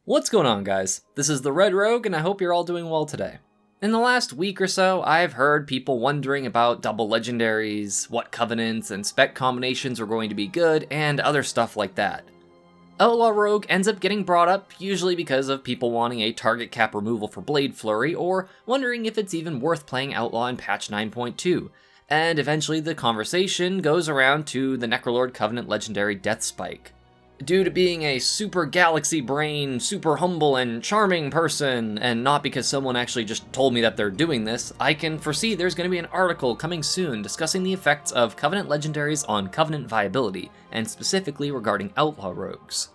What's going on, guys? This is the Red Rogue, and I hope you're all doing well today. In the last week or so, I've heard people wondering about double legendaries, what covenants and spec combinations are going to be good, and other stuff like that. Outlaw Rogue ends up getting brought up, usually because of people wanting a target cap removal for Blade Flurry, or wondering if it's even worth playing Outlaw in patch 9.2, and eventually the conversation goes around to the Necrolord Covenant legendary Deathspike. Due to being a super galaxy brain, super humble and charming person, and not because someone actually just told me that they're doing this, I can foresee there's going to be an article coming soon discussing the effects of Covenant legendaries on Covenant viability, and specifically regarding Outlaw Rogues.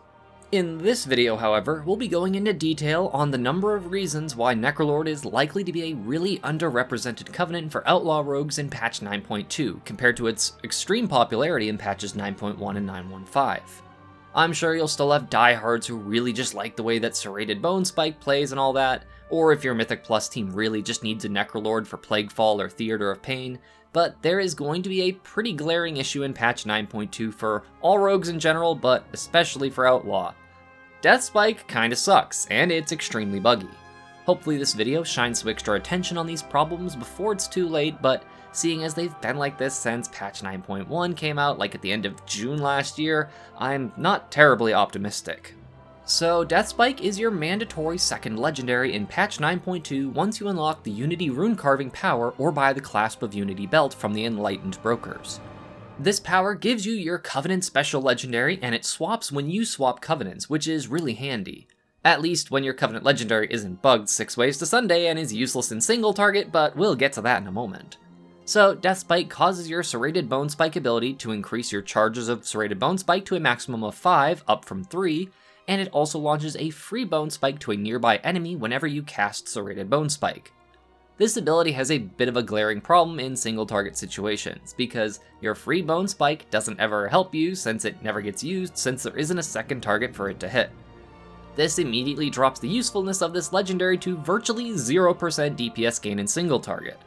In this video, however, we'll be going into detail on the number of reasons why Necrolord is likely to be a really underrepresented Covenant for Outlaw Rogues in patch 9.2, compared to its extreme popularity in patches 9.1 and 9.15. I'm sure you'll still have diehards who really just like the way that Serrated Bonespike plays and all that, or if your Mythic Plus team really just needs a Necrolord for Plaguefall or Theater of Pain, but there is going to be a pretty glaring issue in patch 9.2 for all rogues in general, but especially for Outlaw. Deathspike kinda sucks, and it's extremely buggy. Hopefully this video shines some extra attention on these problems before it's too late, but seeing as they've been like this since patch 9.1 came out like at the end of June last year, I'm not terribly optimistic. So Deathspike is your mandatory second legendary in patch 9.2 once you unlock the Unity rune carving power or buy the Clasp of Unity belt from the Enlightened Brokers. This power gives you your Covenant special legendary, and it swaps when you swap Covenants, which is really handy. At least when your Covenant legendary isn't bugged 6 ways to Sunday and is useless in single target, but we'll get to that in a moment. So, Deathspike causes your Serrated Bonespike ability to increase your charges of Serrated Bonespike to a maximum of 5, up from 3, and it also launches a free Bonespike to a nearby enemy whenever you cast Serrated Bonespike. This ability has a bit of a glaring problem in single target situations, because your free Bonespike doesn't ever help you since it never gets used since there isn't a second target for it to hit. This immediately drops the usefulness of this legendary to virtually 0% DPS gain in single target.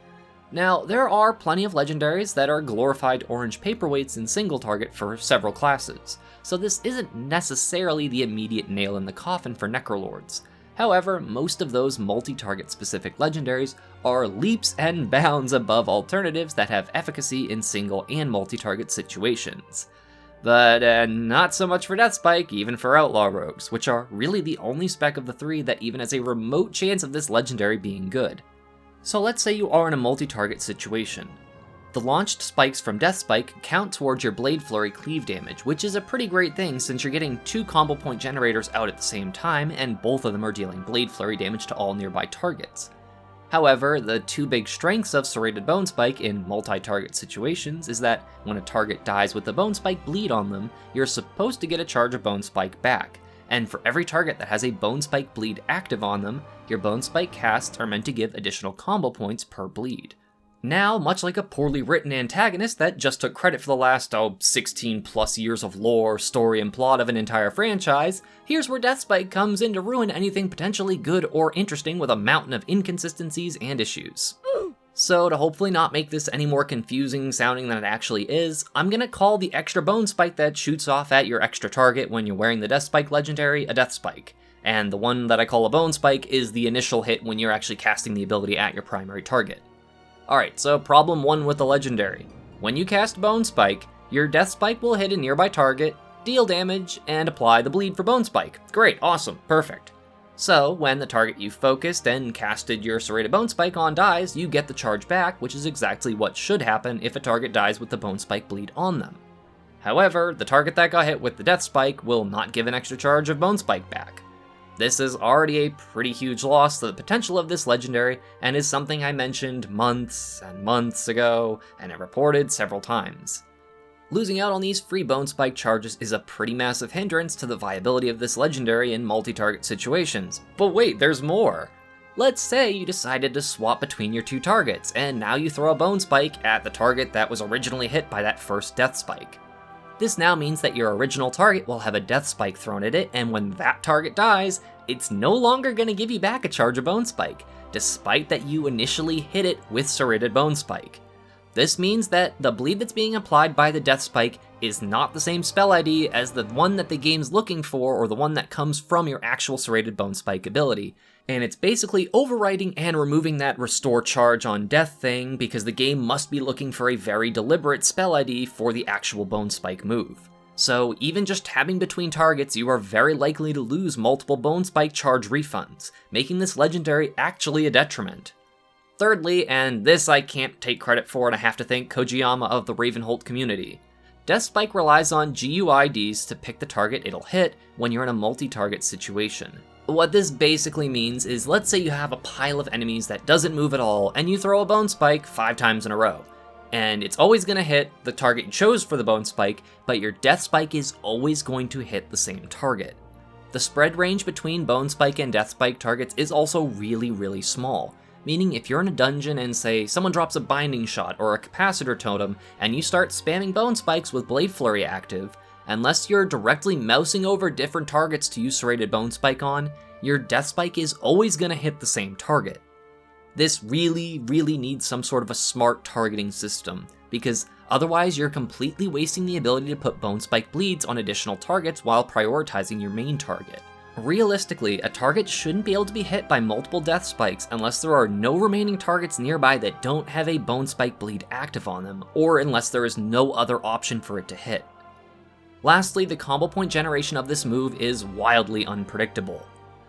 Now, there are plenty of legendaries that are glorified orange paperweights in single target for several classes, so this isn't necessarily the immediate nail in the coffin for Necrolords. However, most of those multi-target specific legendaries are leaps and bounds above alternatives that have efficacy in single and multi-target situations. But not so much for Deathspike, even for Outlaw Rogues, which are really the only spec of the three that even has a remote chance of this legendary being good. So let's say you are in a multi-target situation. The launched spikes from Deathspike count towards your Blade Flurry cleave damage, which is a pretty great thing since you're getting 2 combo point generators out at the same time, and both of them are dealing Blade Flurry damage to all nearby targets. However, the 2 big strengths of Serrated Bonespike in multi-target situations is that when a target dies with the Bonespike bleed on them, you're supposed to get a charge of Bonespike back. And for every target that has a Bonespike bleed active on them, your Bonespike casts are meant to give additional combo points per bleed. Now, much like a poorly written antagonist that just took credit for the last, 16 plus years of lore, story, and plot of an entire franchise, here's where Deathspike comes in to ruin anything potentially good or interesting with a mountain of inconsistencies and issues. So to hopefully not make this any more confusing sounding than it actually is, I'm gonna call the extra Bonespike that shoots off at your extra target when you're wearing the Deathspike legendary a Deathspike, and the one that I call a Bonespike is the initial hit when you're actually casting the ability at your primary target. Alright, so problem 1 with the legendary. When you cast Bonespike, your Deathspike will hit a nearby target, deal damage, and apply the bleed for Bonespike. Great, awesome, perfect. So, when the target you focused and casted your Serrated Bonespike on dies, you get the charge back, which is exactly what should happen if a target dies with the Bonespike bleed on them. However, the target that got hit with the Deathspike will not give an extra charge of Bonespike back. This is already a pretty huge loss to the potential of this legendary, and is something I mentioned months and months ago, and have reported several times. Losing out on these free Bonespike charges is a pretty massive hindrance to the viability of this legendary in multi-target situations. But wait, there's more! Let's say you decided to swap between your 2 targets, and now you throw a Bonespike at the target that was originally hit by that first Deathspike. This now means that your original target will have a Deathspike thrown at it, and when that target dies, it's no longer going to give you back a charge of Bonespike, despite that you initially hit it with Serrated Bonespike. This means that the bleed that's being applied by the Deathspike is not the same spell ID as the one that the game's looking for or the one that comes from your actual Serrated Bonespike ability. And it's basically overwriting and removing that restore charge on death thing because the game must be looking for a very deliberate spell ID for the actual Bonespike move. So even just tabbing between targets, you are very likely to lose multiple Bonespike charge refunds, making this legendary actually a detriment. Thirdly, and this I can't take credit for and I have to thank Kojiyama of the Ravenholt community, Deathspike relies on GUIDs to pick the target it'll hit when you're in a multi-target situation. What this basically means is, let's say you have a pile of enemies that doesn't move at all and you throw a Bonespike 5 times in a row. And it's always going to hit the target you chose for the Bonespike, but your Deathspike is always going to hit the same target. The spread range between Bonespike and Deathspike targets is also really small. Meaning if you're in a dungeon and say someone drops a binding shot or a capacitor totem and you start spamming Bonespikes with Blade Flurry active, unless you're directly mousing over different targets to use Serrated Bonespike on, your Deathspike is always going to hit the same target. This really needs some sort of a smart targeting system, because otherwise you're completely wasting the ability to put Bonespike bleeds on additional targets while prioritizing your main target. Realistically, a target shouldn't be able to be hit by multiple Deathspikes unless there are no remaining targets nearby that don't have a Bonespike bleed active on them, or unless there is no other option for it to hit. Lastly, the combo point generation of this move is wildly unpredictable.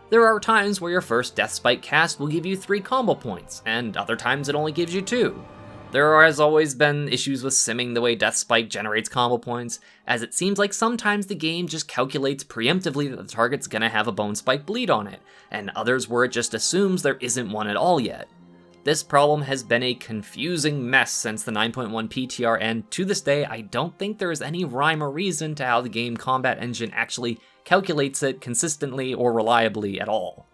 There are times where your first Deathspike cast will give you 3 combo points, and other times it only gives you 2. There has always been issues with simming the way Deathspike generates combo points, as it seems like sometimes the game just calculates preemptively that the target's gonna have a Bonespike bleed on it, and others where it just assumes there isn't one at all yet. This problem has been a confusing mess since the 9.1 PTR, and to this day I don't think there is any rhyme or reason to how the game combat engine actually calculates it consistently or reliably at all.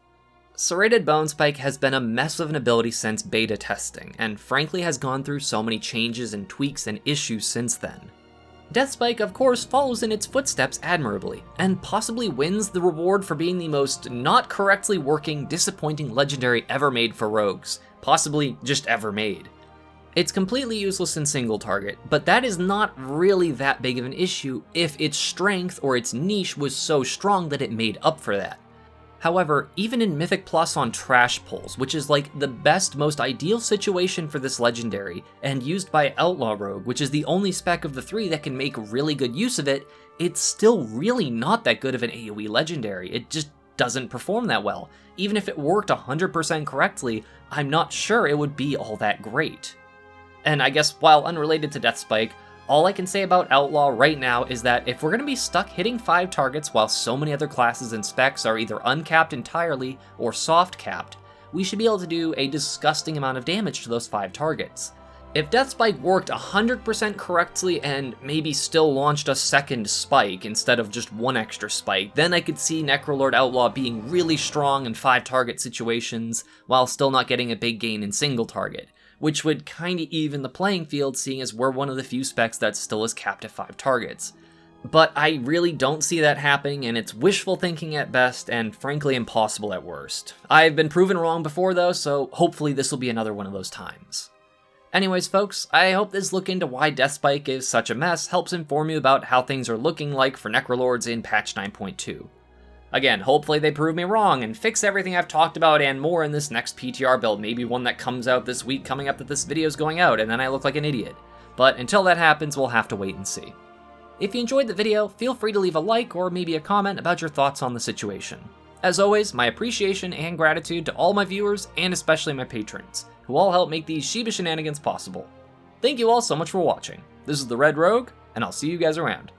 Serrated Bonespike has been a mess of an ability since beta testing, and frankly has gone through so many changes and tweaks and issues since then. Deathspike, of course, follows in its footsteps admirably, and possibly wins the reward for being the most not correctly working, disappointing legendary ever made for rogues, possibly just ever made. It's completely useless in single target, but that is not really that big of an issue if its strength or its niche was so strong that it made up for that. However, even in Mythic Plus on trash pulls, which is like the best, most ideal situation for this legendary, and used by Outlaw Rogue, which is the only spec of the 3 that can make really good use of it, it's still really not that good of an AoE legendary. It just doesn't perform that well. Even if it worked 100% correctly, I'm not sure it would be all that great. And I guess while unrelated to Deathspike, all I can say about Outlaw right now is that if we're going to be stuck hitting 5 targets while so many other classes and specs are either uncapped entirely or soft capped, we should be able to do a disgusting amount of damage to those 5 targets. If Deathspike worked 100% correctly and maybe still launched a second spike instead of just 1 extra spike, then I could see Necrolord Outlaw being really strong in 5 target situations while still not getting a big gain in single target, which would kinda even the playing field seeing as we're one of the few specs that still is capped at 5 targets. But I really don't see that happening, and it's wishful thinking at best, and frankly impossible at worst. I've been proven wrong before though, so hopefully this will be another one of those times. Anyways folks, I hope this look into why Deathspike is such a mess helps inform you about how things are looking like for Necrolords in patch 9.2. Again, hopefully they prove me wrong and fix everything I've talked about and more in this next PTR build, maybe one that comes out this week coming up that this video is going out, and then I look like an idiot. But until that happens, we'll have to wait and see. If you enjoyed the video, feel free to leave a like or maybe a comment about your thoughts on the situation. As always, my appreciation and gratitude to all my viewers, and especially my patrons, who all help make these Shiba Shenanigans possible. Thank you all so much for watching. This is the Red Rogue, and I'll see you guys around.